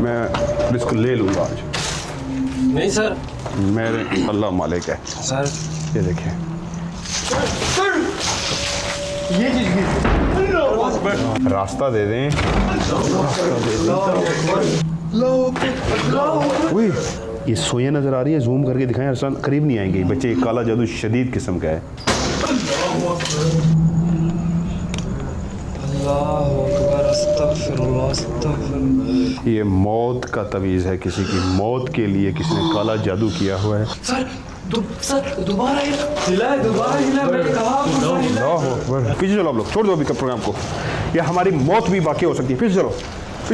मैं रिस्क ले लूँगा आज। नहीं सर, मेरे अल्लाह मालिक है सर। ये देखिए, ये चीज रास्ता दे दें, वही ये सोया नजर आ रही है, जूम करके दिखाएं अरसान, करीब नहीं आएंगे बच्चे, काला जादू शदीद किस्म का है। ये मौत का तवीज़ है, किसी की मौत के लिए किसी ने काला जादू किया हुआ है। सर दोबारा हिला मैंने कहा। पीछे चलो आप लोग, छोड़ दो अभी कब प्रोग्राम को, या हमारी मौत भी बाकी हो सकती है। पीछे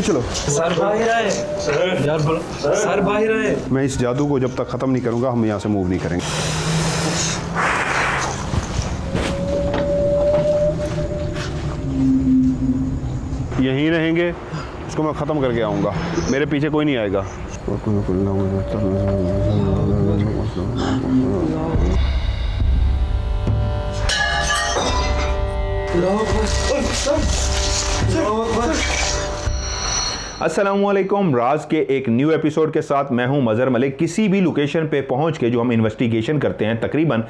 चलो। सर बाहर आए, सर बाहर आए। मैं इस जादू को जब तक ख़त्म नहीं करूँगा हम यहाँ से मूव नहीं करेंगे। यहीं रहेंगे, इसको मैं ख़त्म करके आऊँगा, मेरे पीछे कोई नहीं आएगा। अस्सलामुअलैकुम, राज के एक न्यू एपिसोड के साथ मैं हूं मज़हर मलिक। किसी भी लोकेशन पे पहुंच के जो हम इन्वेस्टिगेशन करते हैं तकरीबन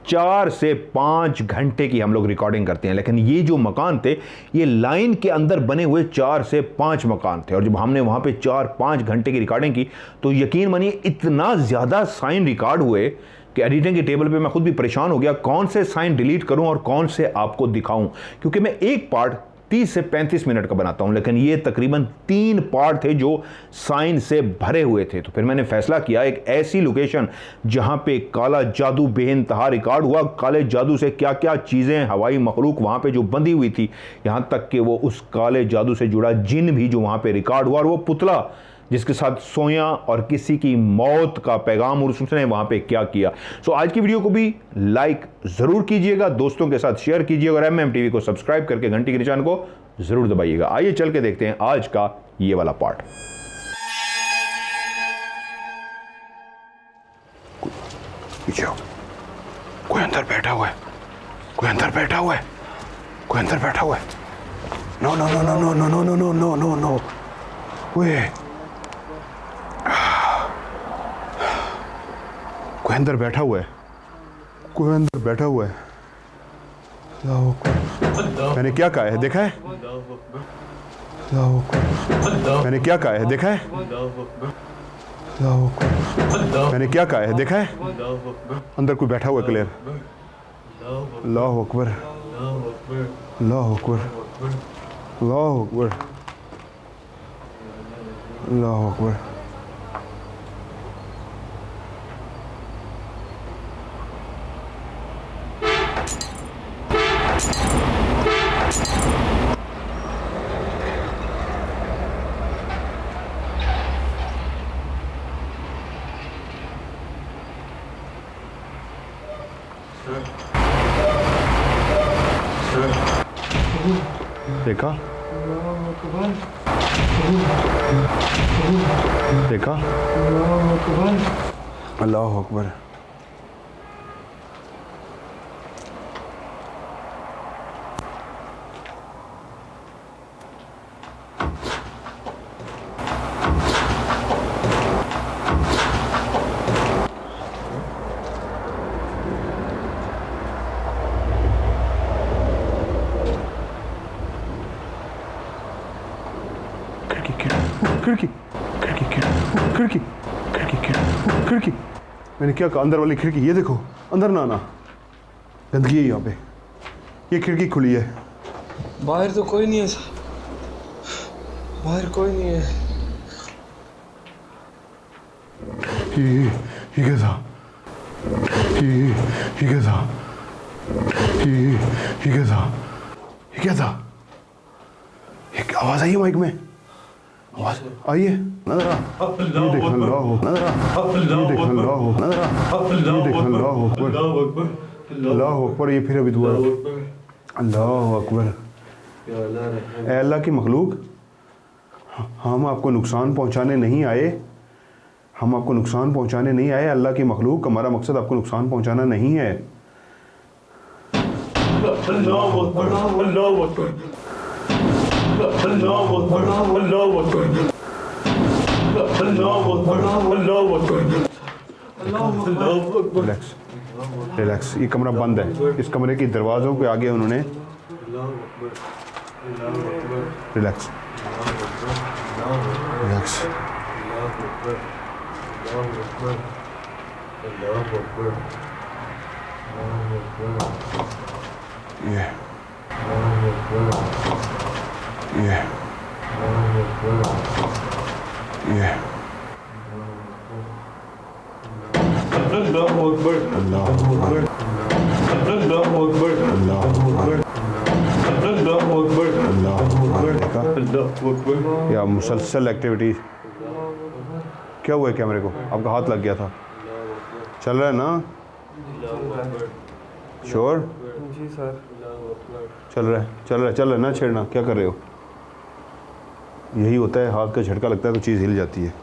4 से 5 घंटे की हम लोग रिकॉर्डिंग करते हैं, लेकिन ये जो मकान थे ये लाइन के अंदर बने हुए 4 से 5 मकान थे, और जब हमने वहाँ पे 4-5 घंटे की रिकॉर्डिंग की तो यकीन मानिए इतना ज़्यादा साइन रिकॉर्ड हुए कि एडिटिंग के टेबल पे मैं खुद भी परेशान हो गया, कौन से साइन डिलीट करूं और कौन से आपको दिखाऊं, क्योंकि मैं एक पार्ट 30 से 35 मिनट का बनाता हूं, लेकिन ये तकरीबन 3 पार्ट थे जो साइन से भरे हुए थे। तो फिर मैंने फैसला किया एक ऐसी लोकेशन जहां पे काला जादू बेइंतहा रिकॉर्ड हुआ, काले जादू से क्या क्या चीज़ें, हवाई मखलूक वहां पे जो बंधी हुई थी, यहां तक कि वो उस काले जादू से जुड़ा जिन भी जो वहां पे रिकॉर्ड हुआ, और वो पुतला जिसके साथ सोया और किसी की मौत का पैगाम और उसने वहां पे क्या किया। सो आज की वीडियो को भी लाइक जरूर कीजिएगा, दोस्तों के साथ शेयर कीजिएगा, और MM-TV को सब्सक्राइब करके घंटी के निशान को जरूर दबाइएगा। आइए चल के देखते हैं आज का ये वाला पार्ट। पीछे आओ, कोई अंदर बैठा हुआ है, कोई अंदर बैठा हुआ है, कोई अंदर बैठा हुआ है। No no no no no no no no no no no, ओए कोई अंदर बैठा हुआ है, कोई अंदर बैठा हुआ है। मैंने क्या कहा है देखा है, मैंने क्या कहा है देखा है, मैंने क्या कहा है देखा है, अंदर कोई बैठा हुआ है क्लियर। अल्लाहु अकबर, अल्लाहु अकबर, अल्लाहु अकबर, अल्लाहु अकबर। देखा देखा, अल्लाहु अकबर। खिड़की खिड़की खिड़की खिड़की खिड़की, मैंने क्या कहा, अंदर वाली खिड़की, ये देखो अंदर ना आना, गंदगी है यहाँ पे, ये खिड़की खुली है। बाहर तो कोई नहीं है, बाहर कोई नहीं है। ये क्या था, ये क्या था, ये क्या था, ये क्या था, ये आवाज़ आई है माइक में, आवाज़ आई है, नजर आ, ये देख, अल्लाह नजर आ, ये देख, अल्लाह नजर आ, ये देख, अल्लाह अकबर, अल्लाह अकबर। ये फिर अभी दुआ, अल्लाह अकबर। ऐ अल्लाह की मखलूक, हम आपको नुकसान पहुंचाने नहीं आए, हम आपको नुकसान पहुंचाने नहीं आए। अल्लाह की मखलूक, हमारा मकसद आपको नुकसान पहुंचाना नहीं है। अल्लाह अकबर, अल्लाह अकबर, रिलैक्स रिलैक्स। ये कमरा बंद है, इस कमरे के दरवाज़ों के आगे उन्होंने रिलैक्स रिलैक्स। ये या मुसलसल एक्टिविटी। क्या हुआ है कैमरे को? आपका हाथ लग गया था। चल रहा है ना? श्योर? जी सर। चल रहा है ना? छेड़ना। क्या कर रहे हो? यही होता है, हाथ का झटका लगता है तो चीज़ हिल जाती है।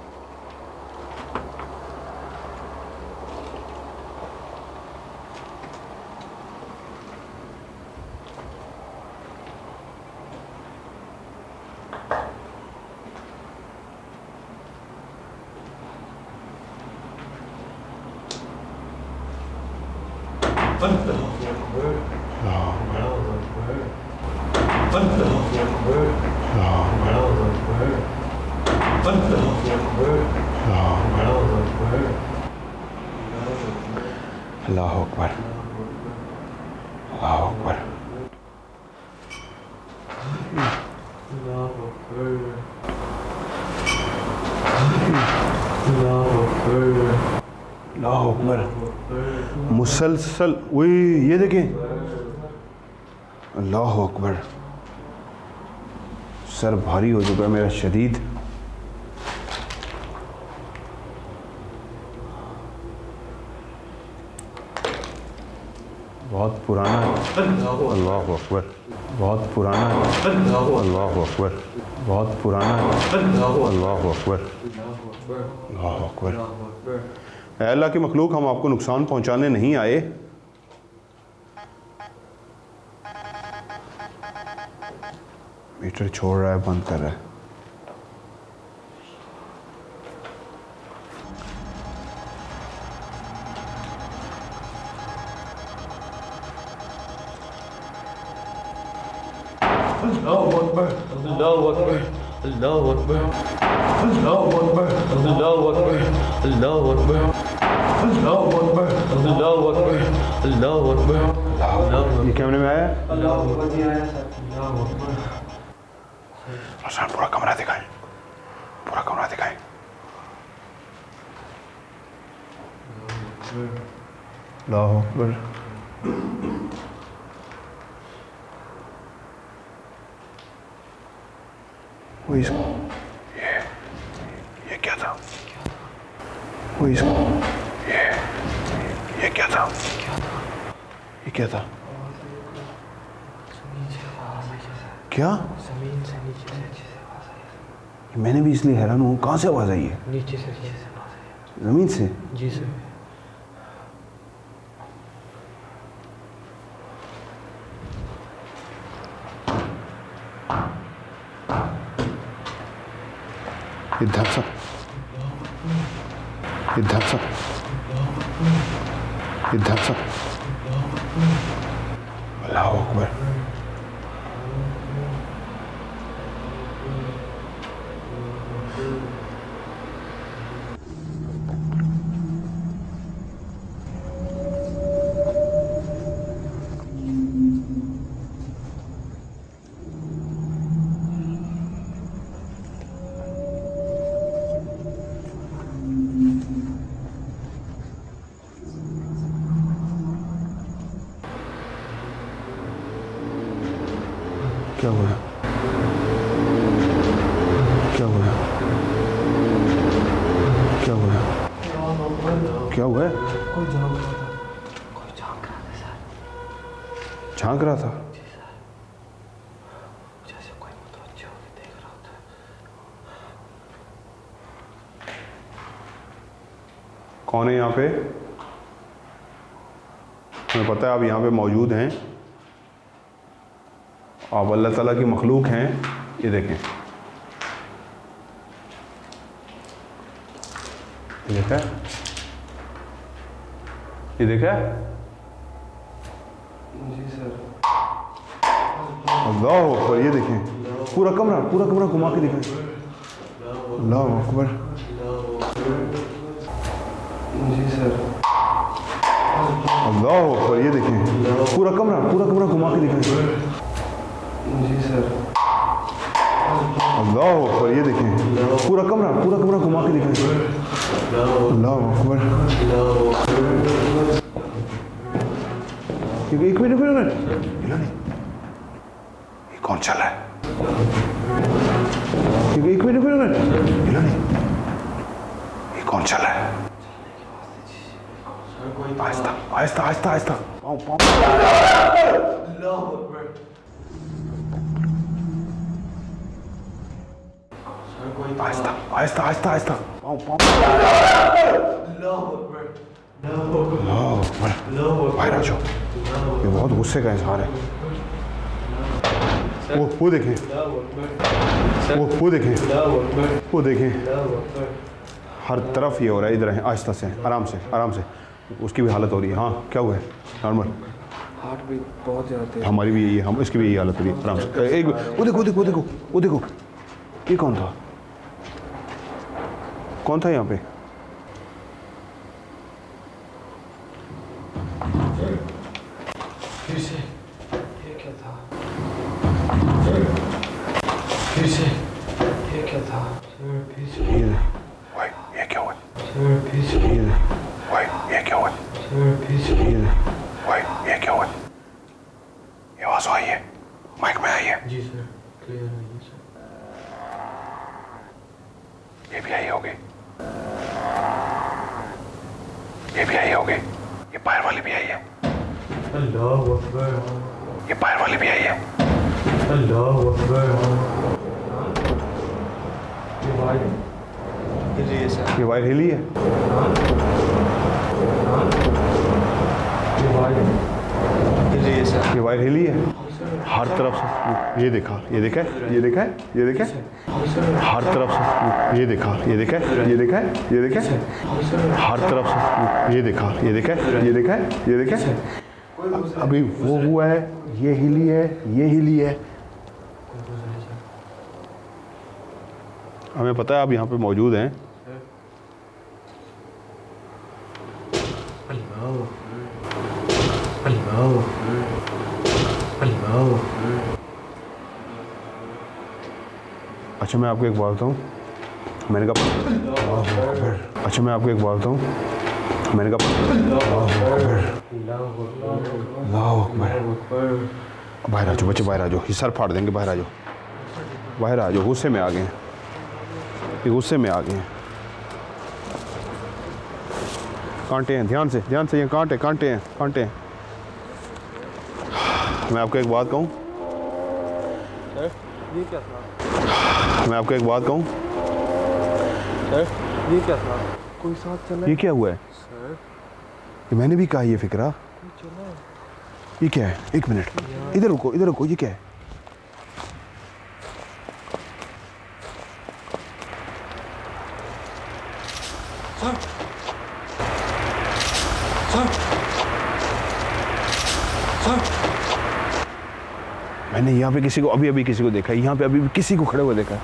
अल्लाह अकबर, अल्लाह अकबर। अल्लाह अकबर। मुसलसल, वही ये देखें। अल्लाह अकबर। सर भारी हो चुका है मेरा शदीद। बहुत पुराना है। अल्लाह अकबर। बहुत पुराना है। अल्लाह अकबर। बहुत पुराना है। अल्लाह अकबर। अल्लाह अकबर। ऐ अल्लाह की मखलूक, हम आपको नुकसान पहुंचाने नहीं आए। मीटर छोड़ रहा है, बंद कर रहा है। अल्लाहु अकबर, अल्लाहु अकबर, अल्लाहु अकबर, अल्लाहु अकबर, अल्लाहु अकबर, अल्लाहु अकबर, अल्लाहु अकबर, अल्लाहु अकबर, अल्लाहु अकबर। ये कैमरे में आया? अल्लाहु अकबर जी आया सर। अल्लाहु अकबर। सर पूरा कमरा दिखाएं, पूरा कमरा दिखाएं। अल्लाहु अकबर। वो इसको ये क्या था? वो इसको ये क्या था? ये क्या था? क्या? जमीन से नीचे से मैंने भी इसलिए हैरान हूँ, कहाँ से आवाज़ आई है? नीचे से ज़मीन से? जी सर। इधर से, इधर से, इधर से। अल्लाह अकबर। क्या हुआ? क्या हुआ? क्या हुआ? क्या हुआ? कोई झांक रहा था, कोई झांक रहा था सर। झांक रहा था? जैसे कोई मुतवज्जो होकर देख रहा था। कौन है यहाँ पे? हमें पता है आप यहाँ पे मौजूद हैं। आप अल्लाह ताला की मखलूक हैं, ये देखें, ये देखा, ये देखा। जी सर। अल्लाह अकबर, ये देखें पूरा कमरा घुमा के दिखाएं। अल्लाह अकबर। जी सर। अल्लाह अकबर, ये देखें पूरा कमरा घुमा के दिखाएं। जी सर। अल्लाह अकबर, ये देखें पूरा कमरा घुमा के दिखाएं। अल्लाह अकबर। एक मिनट, हिला नहीं, ये कौन चल रहा है? एक मिनट, हिला नहीं, ये कौन चल रहा है? आहिस्ता आहिस्ता आहिस्ता आहिस्ता, पाँव पाँव। आहिस्ता आहिस्ता आहिस्ता आहिस्ता, पाँव पाँव। बाहर आ जाओ, ये बहुत गुस्से का इंसान है। वो देखें, वो देखें, हर तरफ ये हो रहा है। इधर है, आहिस्ता से, आराम से। उसकी भी हालत हो रही है। हाँ, क्या हुआ है? नॉर्मल हार्ट बीट बहुत ज़्यादा है। हमारी भी यही है, हम इसकी भी यही हालत हो रही है। आराम से। एक वो देखो, ये कौन था यहाँ पे? फिर से ये क्या था? फिर से ये क्या था? सर फिर से भाई ये क्या हुआ? सर फिर से भाई ये क्या हुआ? सर फिर से भाई ये क्या हुआ? ये आवाज़ आई है, माइक में आई है। जी सर, क्लियर है ये सर। ये भी आई होगी, ये बाहर वाली भी आई है, अल्लाह अकबर। ये बाहर वाली भी आई है। अल्लाह अकबर। ये वाइट हिली है सर। ये वायर हिली है। ये वाइट हिली है सर। ये वायर हिली है हर तरफ से। ये देखा, हर तरफ से। ये देखा, हर तरफ से। ये देखा, अभी वो हुआ है, ये हिली है। हमें पता है आप यहाँ पे मौजूद हैं। अच्छा मैं आपको एक बात बताऊँ, मैंने कहा बाहर आ जाओ बच्चे, बाहर आ जाओ, ये सर फाड़ देंगे। बाहर आ जाओ, गुस्से में आ गए हैं, कांटे हैं, ध्यान से ये कांटे हैं। मैं आपको एक बात कहूँ, ये क्या था? सर ये क्या था? कोई साथ चला? ये क्या हुआ है? सर ये मैंने भी कहा ये फिक्रा। चला। ये क्या है? एक मिनट, इधर रुको, ये क्या है? सर मैंने यहाँ पे किसी को अभी किसी को देखा है, यहाँ पे अभी किसी को खड़े हुए देखा है।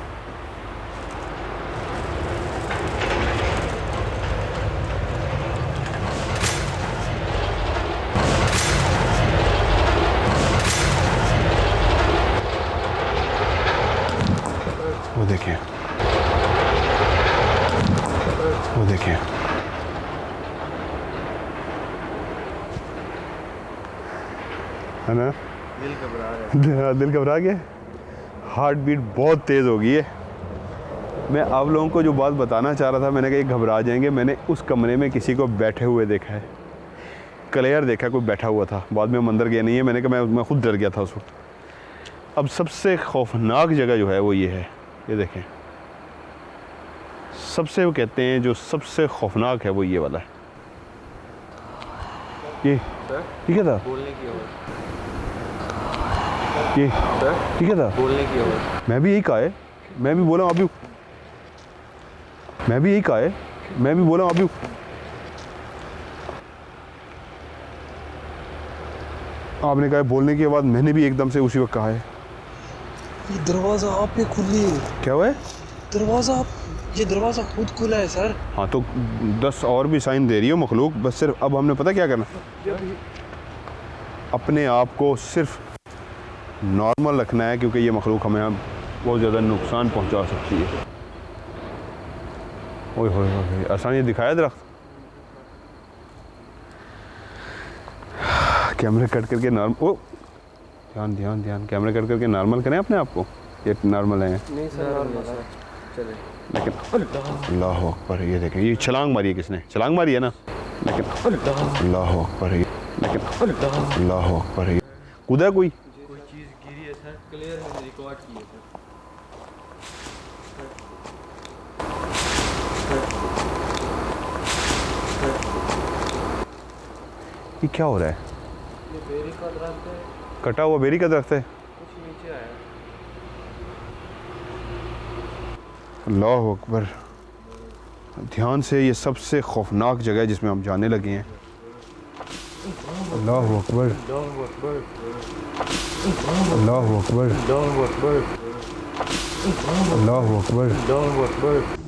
वो देखिए, है ना? दिल घबरा गया, हार्ट बीट बहुत तेज़ हो गई है। मैं आप लोगों को जो बात बताना चाह रहा था, मैंने कहा ये घबरा जाएंगे। मैंने उस कमरे में किसी को बैठे हुए देखा है, क्लियर देखा, कोई बैठा हुआ था। बाद में मंदिर गया नहीं है, मैंने कहा मैं खुद डर गया था उस वक्त। अब सबसे खौफनाक जगह जो है वो ये है, ये देखें। सबसे वो कहते हैं जो सबसे खौफनाक है वो ये वाला है। ये क्या था? बोलने की आवाज़। ये क्या था? बोलने की आवाज़। मैं भी यही कहा है, मैं भी बोला अभी, मैं भी यही कहा है, मैं भी बोला अभी। आपने कहा है बोलने के बाद, मैंने भी एकदम से उसी वक्त कहा है। ये दरवाज़ा आप पे खुली है। क्या हुआ है? दरवाज़ा आप, ये दरवाज़ा खुद खुला है सर। हाँ तो 10 और भी साइन दे रही हो मखलूक, बस सिर्फ अब हमने पता क्या करना, अपने आप को सिर्फ नॉर्मल रखना है, क्योंकि ये मखलूक हमें बहुत ज़्यादा नुकसान पहुंचा सकती है। ओए होए होए, आसान ये दिखाया दरख्त। कैमरे कट करके नॉर्मल, ओ ध्यान ध्यान ध्यान, कैमरे कट करके नॉर्मल करें अपने आप को। ये नॉर्मल है नहीं सर, नॉर्मल सर, चले। लेकिन अल्लाह अकबर, ये देखें, ये छलांग मारी है, किसने छलांग मारी है ना? लेकिन अल्लाह अकबर, लेकिन अल्लाह अकबर, कूदा कोई चीज़ गिरी है सर, क्लियर मैंने रिकॉर्ड की है सर। ये क्या हो रहा है? ये बेरी का दरख्त है, कटा हुआ बेरी का दरख्त है। कुछ नीचे आया। अल्लाह अकबर, ध्यान से, ये सबसे खौफनाक जगह है जिसमें हम जाने लगे हैं। अल्लाह अकबर, अल्लाहु अकबर, अल्लाह अकबर, अल्लाहु अकबर, अल्लाह अकबर। अल्लाहु अकबर।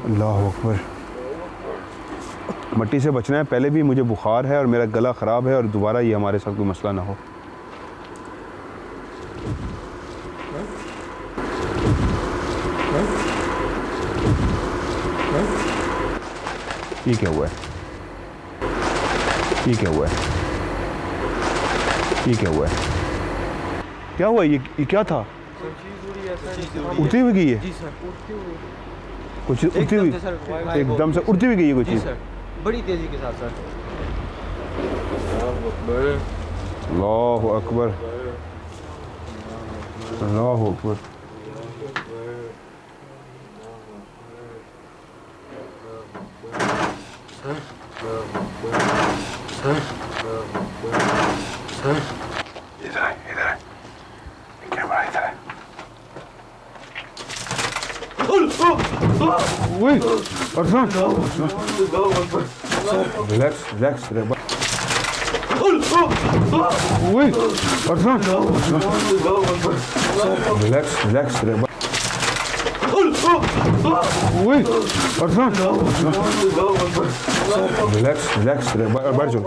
अल्लाह अकबर। मट्टी से बचना है, पहले भी मुझे बुखार है और मेरा गला ख़राब है, और दोबारा ये हमारे साथ कोई मसला ना हो। ये क्या हुआ है? ये क्या हुआ है? ये क्या हुआ है? क्या हुआ? ये क्या था? उड़ती हुई गई है? जी सर, उड़ती हुई। कुछ उड़ती हुई, एकदम से उड़ती हुई गई है कोई चीज़? बड़ी तेजी के साथ सर। अल्लाह अकबर, अल्लाह अकबर। इधर आए, इधर आए, कैमरा इधर है। Arsan, relax relax, Arsan, relax relax, Arsan, relax relax, बैठ जाओ।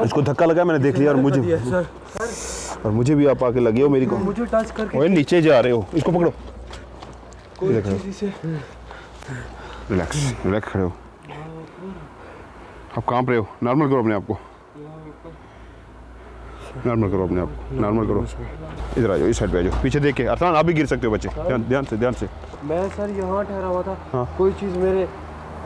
इसको धक्का लगा, मैंने देख लिया, और मुझे भी आप आके लगे हो मेरी को। मुझे टच करके, ओए नीचे जा रहे हो, इसको पकड़ो। कोई चीज़ से। रिलैक्स रिलैक्स, खड़े हो। आप कांप रहे हो, नॉर्मल करो अपने आप को, नॉर्मल करो अपने आप को, नॉर्मल करो। इधर आ जाओ, इस साइड पे आ जाओ, पीछे देख के। अरसान, आप भी गिर सकते हो बच्चे, ध्यान ध्यान से, ध्यान से। मैं सर यहाँ ठहरा हुआ था, हाँ। कोई चीज़ मेरे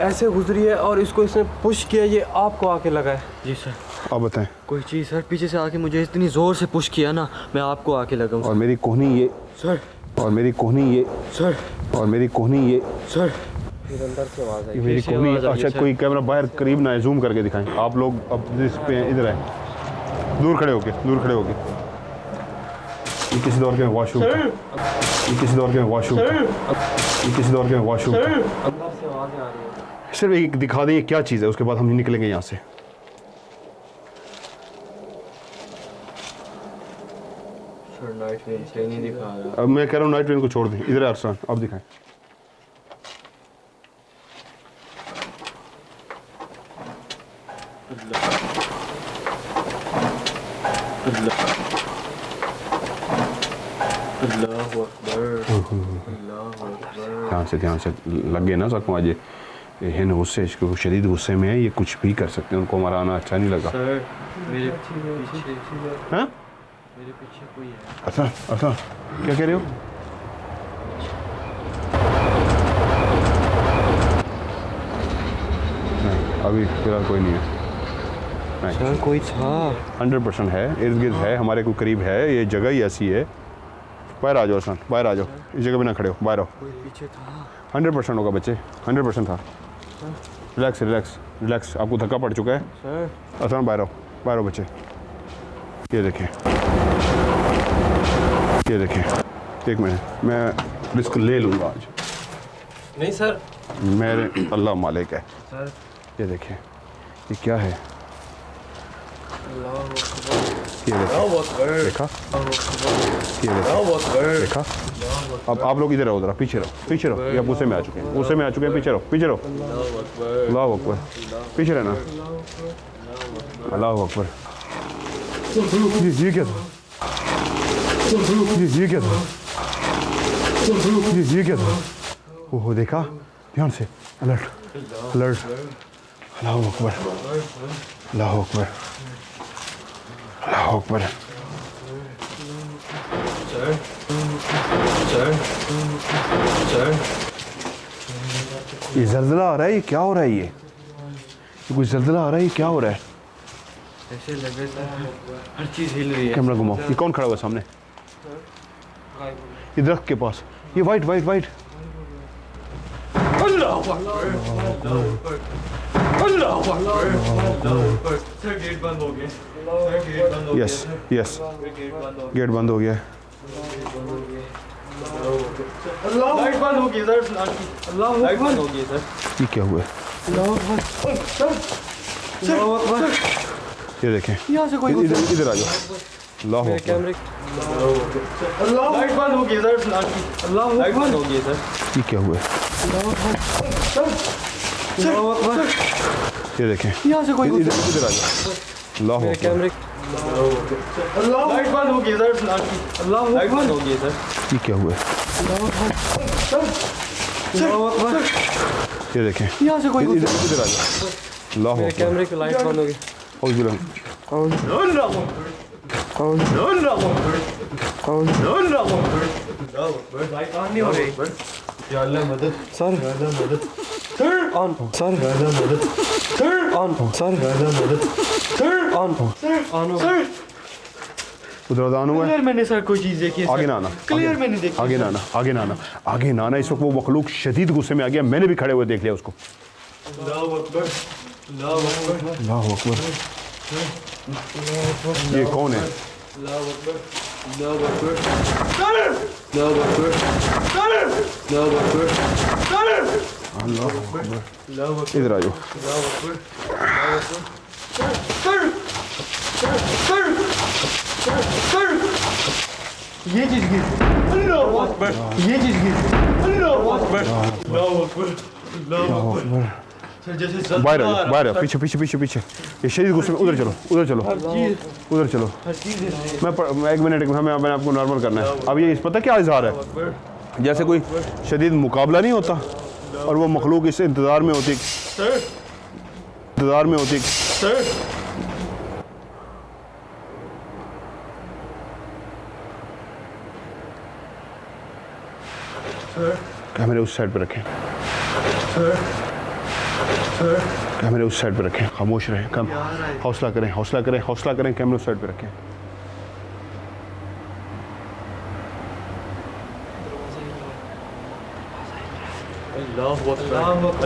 ऐसे गुजरी है और इसको इसने पुश किया, ये आपको आके लगा है। जी सर। आप बताएं। कोई चीज़ सर पीछे से आके मुझे इतनी ज़ोर से पुश किया ना, मैं आपको आके लगा हूँ और मेरी कोहनी ये, सर। और मेरी कोहनी ये, सर, और मेरी कोहनी ये, सर। फिर अंदर से आवाज़ आई, मेरी फिर से कोहनी। आवाज़ आई है, अच्छा, सर। कोई कैमरा बाहर करीब ना है, जूम करके दिखाएं। आप लोग अब इस पे इधर आए, दूर खड़े होके, दूर खड़े होके। ये किसी दौर के वॉशरूम, ये किसी दौर के वॉशरूम, ये किसी दौर के वॉशरूम। अंदर से आवाज़ें आ रही है। सिर्फ एक दिखा दें ये क्या चीज़ है, उसके बाद हम निकलेंगे यहाँ से। सर नाइट में सही नहीं दिखा रहा। अब मैं कह रहा हूँ नाइट ट्रेन को छोड़ दें, इधर है अरसान, अब दिखाएं। अल्लाहु अकबर, अल्लाहु अकबर। ध्यान से लग गए ना सबको। आज ये हिन गुस्से, इसको शदीद गुस्से में है, ये कुछ भी कर सकते हैं, उनको हमारा आना अच्छा नहीं लगा। सर मेरे पीछे, हाँ? मेरे पीछे कोई है। अच्छा अच्छा, क्या कह रहे हो? नहीं, अभी फिलहाल कोई नहीं है। नहीं, सर कोई था। 100% है, इर्द गिर्द है, हमारे को करीब है, ये जगह ही ऐसी है। बाहर आ जाओ अरसलान, बाहर आ जाओ, इस जगह पे ना खड़े हो, बाहर आओ। पीछे था 100% होगा बच्चे, 100% था। रिलैक्स रिलैक्स रिलैक्स, आपको धक्का पड़ चुका है। सर। अरसलान बाहर आओ बच्चे। ये देखें, ये देखें, एक मिनट, मैं रिस्क ले लूँगा आज। नहीं सर। मेरे अल्लाह मालिक है सर। ये देखें, ये क्या है? ये देखा, ये देखा। अब आप लोग इधर रहो, जरा पीछे रहो, ये आप गुस्से में आ चुके हैं, पीछे रहो। अल्लाह अकबर, पीछे रहना। अल्लाह अकबर। ये क्या था? ये क्या था? ये क्या था? ओह देखा, ध्यान से, अलर्ट। अल्लाह अकबर, अल्लाह अकबर, अल्लाह अकबर। ये ज़ल्ज़ला आ रहा है, ये क्या हो रहा है? ये कोई ज़ल्ज़ला आ रहा है, ये क्या हो रहा है? ऐसे लगे सर हर चीज़ हिल रही है। कैमरा घुमाओ, ये कौन खड़ा हुआ सामने? ये दरख्त के पास, ये वाइट। सर गेट बंद हो गया। यस गेट बंद हो गया। लाइट बंद हो गई सर। लाइट बंद हो गई सर। ये क्या हुआ? ये देखें, यहाँ से कोई इधर आ जाओ। अल्लाह अकबर। कैमरे लाइट बंद हो गई सर। लाइट बंद हो गई सर। ये क्या हुआ? ये देखें, यहाँ से कोई इधर आ जाओ। अल्लाह अकबर। कैमरे लाइट बंद हो गई सर। लाइट बंद हो गई सर। ये क्या हुआ? ये देखें, यहाँ से कोई इधर आ जाओ। अल्लाह अकबर। कैमरे की लाइट बंद हो गई। लाइट ऑन नहीं हो रही। मदद sir, sir on sir, sir on sir, sir on sir. उधर उदान हुआ है। क्लियर मैंने सर कोई चीज़ देखी है। आगे ना आना, क्लियर मैंने देखी। आगे ना आना। इस वक्त वो मखलूक शदीद गुस्से में आ गया, मैंने भी खड़े हुए देख लिया उसको। अल्लाहु अकबर, अल्लाहु अकबर, अल्लाह अकबर। ये कौन है? अल्लाहु अकबर, अल्लाहु अकबर, अल्लाहु अकबर, अल्लाहु अकबर, अल्लाह अकबर। अल्लाहु अकबर, इधर आ जाओ। अल्लाहु अकबर, अल्लाहु अकबर। सर ये चीज़ गिर। अल्लाहु अकबर, ये चीज़ गिर। अल्लाहु अकबर, अल्लाहु अकबर, अल्लाहु अकबर। सर जैसे बाहर आ जाओ, बाहर आ, पीछे। ये शदीद गुस्से में, उधर चलो। हर चीज़ मैं एक मिनट मैंने आपको नॉर्मल करना है। अब ये पता क्या इजहार है? जैसे कोई शदीद मुकाबला नहीं होता और वो मखलूक इस इंतज़ार में होती, सर कैमरे उस साइड पे रखें। कैमरे उस साइड पे रखें, खामोश रहें, कम हौसला करें। कैमरे उस साइड पे रखें। अल्लाहु अकबर,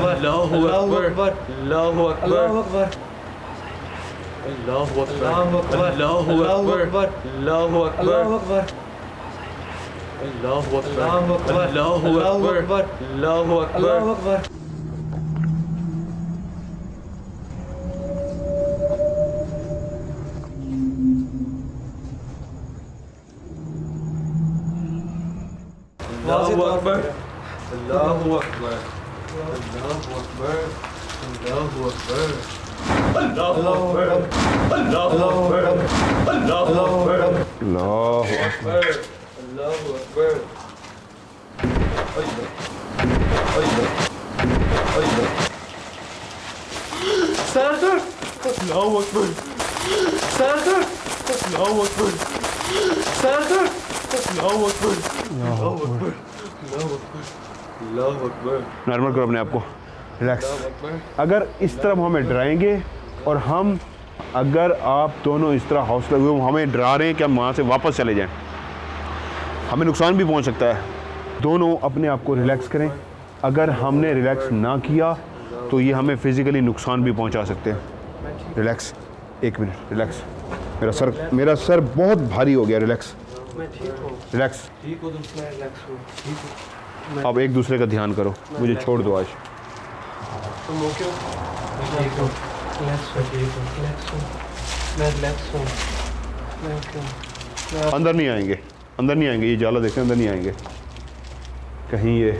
अल्लाहु अकबर, अल्लाहु अकबर, अल्लाहु अकबर, अल्लाहु अकबर, अल्लाहु अकबर, अल्लाहु अकबर, अल्लाहु अकबर, अल्लाहु अकबर, अल्लाहु अकबर। अल्लाहु अकबर, अल्लाहु अकबर, अल्लाहु अकबर, अल्लाहु अकबर, अल्लाहु अकबर, अल्लाहु अकबर, अल्लाहु अकबर, अल्लाह अकबर। अल्लाहु अकबर। सर अल्लाहु अकबर, सर अल्लाहु अकबर, सर अल्लाहु अकबर, अल्लाहु अकबर, अल्लाहु अकबर। नॉर्मल करो अपने आप को, रिलैक्स। अगर इस तरफ हमें डराएंगे और अगर आप दोनों इस तरह हौसला हुए हमें डरा रहे हैं कि हम वहाँ से वापस चले जाएं, हमें नुकसान भी पहुंच सकता है। दोनों अपने आप को रिलैक्स करें। अगर हमने रिलैक्स ना किया तो ये हमें फिज़िकली नुकसान भी पहुंचा सकते हैं। Relax, 1 minute, relax. मेरा सर बहुत भारी हो गया। रिलैक्स, मैं ठीक हूँ। रिलैक्स। ठीक हो तुम? मैं रिलैक्स हूँ, ठीक हूँ। अब एक दूसरे का ध्यान करो। मुझे छोड़ दो आज। तुम ओके हो? मैं ठीक हूँ, रिलैक्स हूँ, ठीक हूँ, रिलैक्स हूँ, मैं रिलैक्स हूँ, मैं ओके हूँ। अंदर नहीं आएंगे, अंदर नहीं आएंगे। ये जाला देखें, अंदर नहीं आएंगे कहीं। ये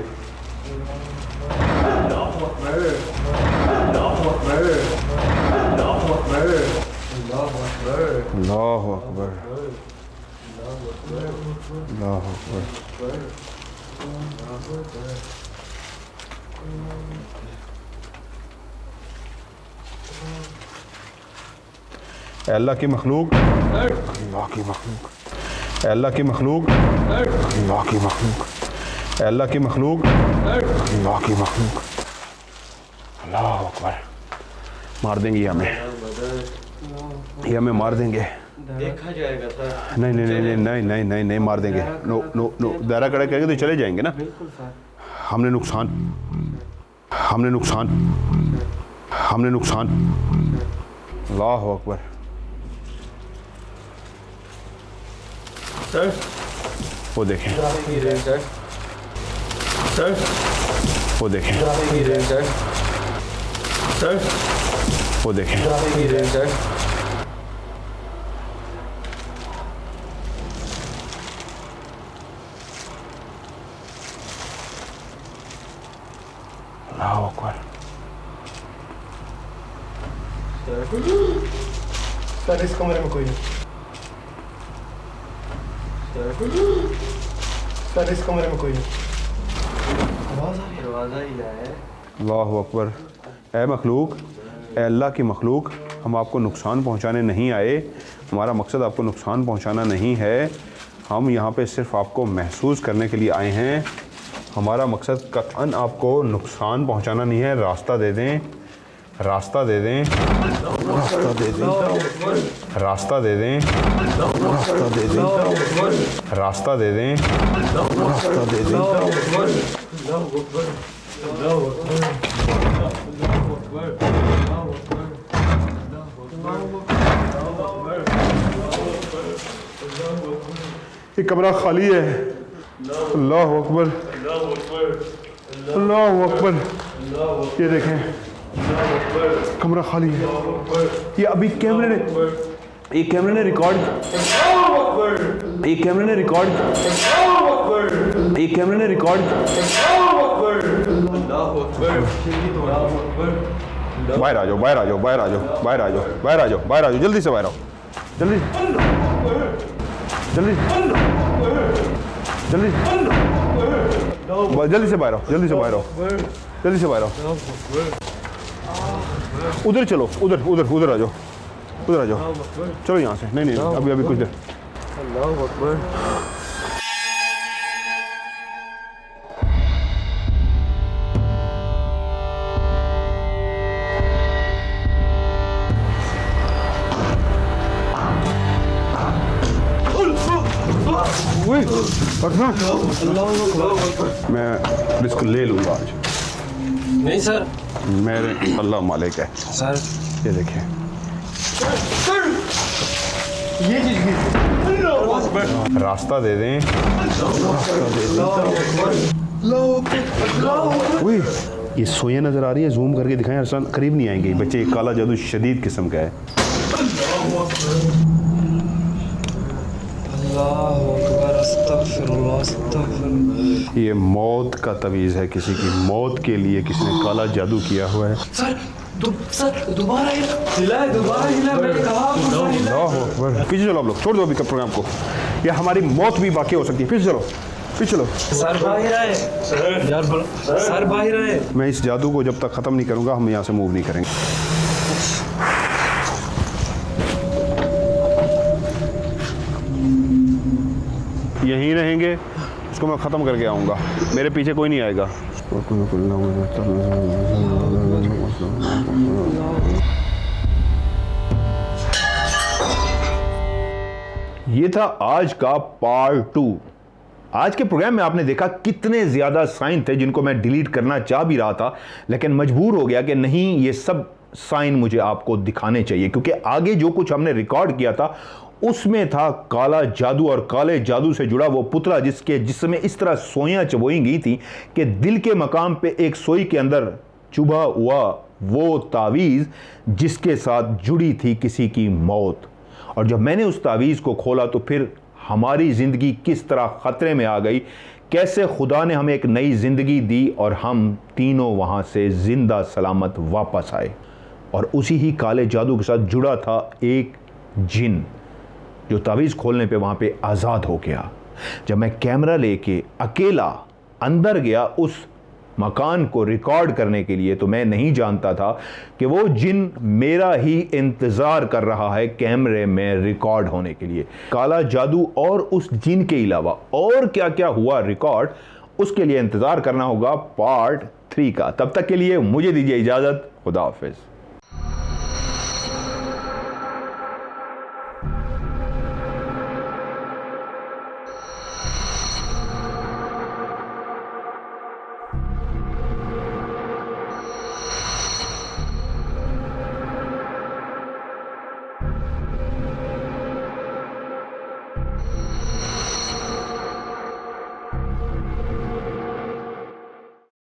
अल्लाह अकबर, अल्लाह अकबर। अल्लाह की मखलूक, अल्लाह की मखलूक, अल्लाह की मखलूक, अल्लाह की मखलूक, अल्लाह की मखलूक, अल्लाह की मखलूक। अल्लाह अकबर। मार देंगे ये हमें मार देंगे। देखा जाएगा सर। नहीं नहीं नहीं नहीं नहीं नहीं नहीं नहीं मार देंगे। नो नो नो, दायरा कड़ा करेंगे तो चले जाएंगे ना। बिल्कुल सर। हमने नुकसान, हमने नुकसान, हमने नुकसान। अल्लाह अकबर। सर वो देखें, सर, सर वो देखें, सर, सर वो देखें। सर। अल्लाह अकबर। सर इस कमरे में कोई नहीं। सर इस कमरे में कोई नहीं। आवाज़ आ रही है। दरवाज़ा ही है। अल्लाह अकबर। ए मखलूक, ए अल्लाह की मखलूक, हम आपको नुकसान पहुंचाने नहीं आए। हमारा मकसद आपको नुकसान पहुंचाना नहीं है। हम यहाँ पे सिर्फ आपको महसूस करने के लिए आए हैं। हमारा मकसद कतअन आपको नुकसान पहुंचाना नहीं है। रास्ता दे दें, रास्ता दे दें, रास्ता दे दें, रास्ता दे दें, रास्ता दे दें, रास्ता दे दें, रास्ता दे दें। ये कमरा खाली है। अल्लाह अकबर, अल्लाह अकबर। ये देखें, कमरा खाली है। ये अभी कैमरे ने, एक कैमरे ने रिकॉर्ड, एक कैमरे ने रिकॉर्ड, एक कैमरे ने रिकॉर्ड। बाहर आ जाओ, बाहर आ जाओ, बाहर आ जाओ, बाहर आ जाओ, बाहर आ जाओ, बाहर आ जाओ, जल्दी से बाहर आओ, जल्दी जल्दी जल्दी जल्दी से बाहर आओ, जल्दी से बाहर आओ, जल्दी से बाहर आओ। उधर चलो, उधर उधर उधर आ जाओ, उधर आ जाओ। चलो यहाँ से, नहीं नहीं अभी अभी कुछ देर। अल्लाह अकबर। मैं रिस्क ले लूँगा आज। नहीं सर। मेरे अल्लाह मालिक है सर ये देखें। ये चीज़ भी रास्ता दे दें, रास्ता दे दें। उई, ये सोया नज़र आ रही है, जूम करके दिखाएं। अरसान करीब नहीं आएंगे बच्चे। काला जादू शदीद किस्म का है। ये मौत का तवीज़ है। किसी की मौत के लिए किसी ने काला जादू किया हुआ है। सर दोबारा हिला, दोबारा हिला, मैंने कहा अल्लाह अकबर। पीछे चलो आप लोग, छोड़ दो अभी प्रोग्राम को। ये हमारी मौत भी वाक़ई हो सकती है। पीछे चलो, पीछे चलो। सर बाहर आए, सर बाहर आए। मैं इस जादू को जब तक ख़त्म नहीं करूँगा हम यहाँ से मूव नहीं करेंगे। यहीं रहेंगे, इसको मैं ख़त्म करके आऊँगा। मेरे पीछे कोई नहीं आएगा। ये था आज का पार्ट 2। आज के प्रोग्राम में आपने देखा कितने ज़्यादा साइन थे जिनको मैं डिलीट करना चाह भी रहा था, लेकिन मजबूर हो गया कि नहीं, ये सब साइन मुझे आपको दिखाने चाहिए, क्योंकि आगे जो कुछ हमने रिकॉर्ड किया था उसमें था काला जादू, और काले जादू से जुड़ा वो पुतला जिसमें इस तरह सोइयां चबोई गई थी कि दिल के मकाम पे एक सोई के अंदर चुभा हुआ वो तावीज़ जिसके साथ जुड़ी थी किसी की मौत। और जब मैंने उस तावीज़ को खोला तो फिर हमारी ज़िंदगी किस तरह ख़तरे में आ गई, कैसे खुदा ने हमें एक नई ज़िंदगी दी और हम तीनों वहाँ से ज़िंदा सलामत वापस आए। और उसी ही काले जादू के साथ जुड़ा था एक जिन जो तावीज़ खोलने पे वहाँ पे आज़ाद हो गया। जब मैं कैमरा लेके अकेला अंदर गया उस मकान को रिकॉर्ड करने के लिए, तो मैं नहीं जानता था कि वो जिन मेरा ही इंतज़ार कर रहा है कैमरे में रिकॉर्ड होने के लिए। काला जादू और उस जिन के अलावा और क्या क्या हुआ रिकॉर्ड, उसके लिए इंतज़ार करना होगा पार्ट 3 का। तब तक के लिए मुझे दीजिए इजाज़त। खुदा हाफिज़।